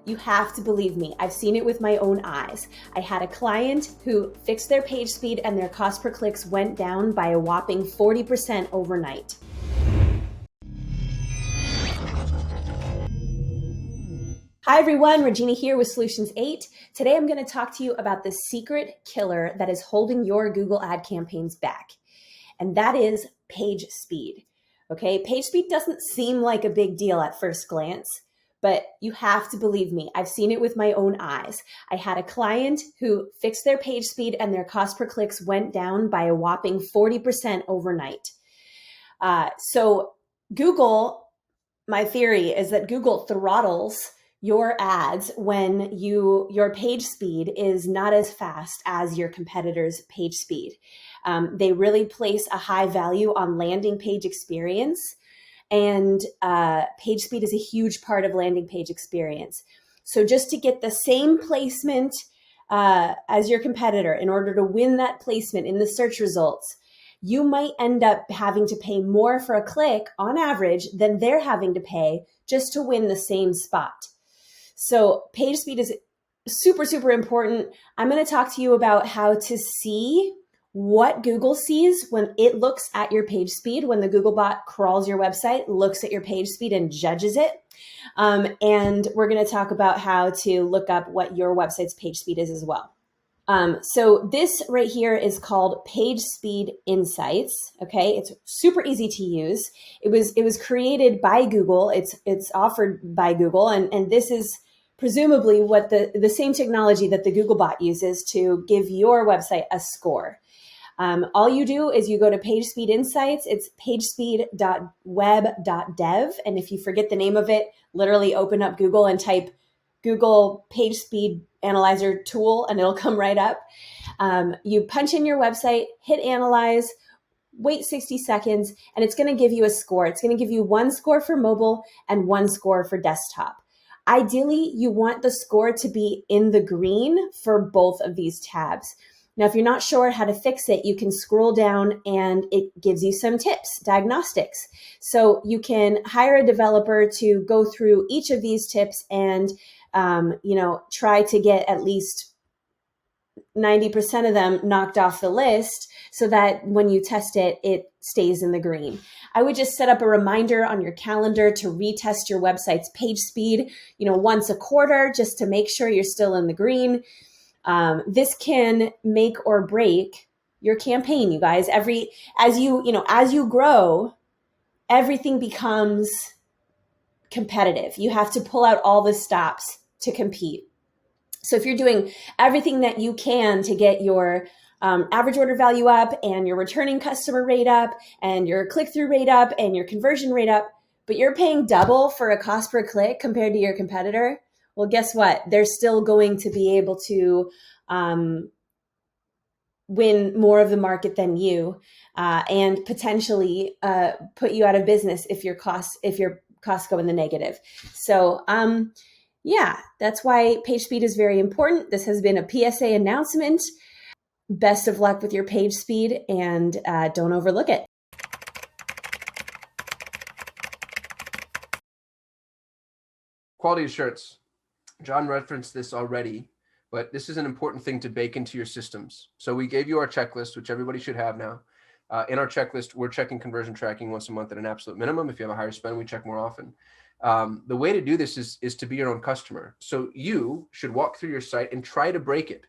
You have to believe me. I've seen it with my own eyes. I had a client who fixed their page speed and their cost per clicks went down by a whopping 40% overnight. Hi everyone, Regina here with Solutions 8. Today I'm going to talk to you about the secret killer that is holding your Google ad campaigns back. And that is page speed. Okay, page speed doesn't seem like a big deal at first glance, but you have to believe me. I've seen it with my own eyes. I had a client who fixed their page speed and their cost per clicks went down by a whopping 40% overnight. So Google, my theory is that Google throttles your ads when your page speed is not as fast as your competitor's page speed. They really place a high value on landing page experience, and page speed is a huge part of landing page experience. So just to get the same placement as your competitor, in order to win that placement in the search results, you might end up having to pay more for a click on average than they're having to pay just to win the same spot. So page speed is super, super important. I'm going to talk to you about how to see what Google sees when it looks at your page speed, when the Google bot crawls your website, looks at your page speed and judges it. And we're going to talk about how to look up what your website's page speed is as well. So this right here is called PageSpeed Insights. Okay, it's super easy to use. It was created by Google. It's offered by Google, and this is presumably what the same technology that the Google bot uses to give your website a score. All you do is you go to PageSpeed Insights. It's pagespeed.web.dev. And if you forget the name of it, literally open up Google and type Google PageSpeed Analyzer tool, and it'll come right up. You punch in your website, hit analyze, wait 60 seconds, and it's going to give you a score. It's going to give you one score for mobile and one score for desktop. Ideally, you want the score to be in the green for both of these tabs. Now, if you're not sure how to fix it, you can scroll down and it gives you some tips, diagnostics. So you can hire a developer to go through each of these tips and try to get at least 90% of them knocked off the list so that when you test it, it stays in the green. I would just set up a reminder on your calendar to retest your website's page speed, once a quarter, just to make sure you're still in the green. This can make or break your campaign, you guys. As you grow, everything becomes competitive. You have to pull out all the stops to compete. So if you're doing everything that you can to get your average order value up and your returning customer rate up and your click-through rate up and your conversion rate up, but you're paying double for a cost per click compared to your competitor, well, guess what? They're still going to be able to win more of the market than you, and potentially put you out of business if your costs go in the negative. So that's why page speed is very important. This has been a PSA announcement. Best of luck with your page speed, and don't overlook it. Quality assurance. John referenced this already, but this is an important thing to bake into your systems. So we gave you our checklist, which everybody should have now. In our checklist, we're checking conversion tracking once a month at an absolute minimum. If you have a higher spend, we check more often. The way to do this is to be your own customer. So you should walk through your site and try to break it.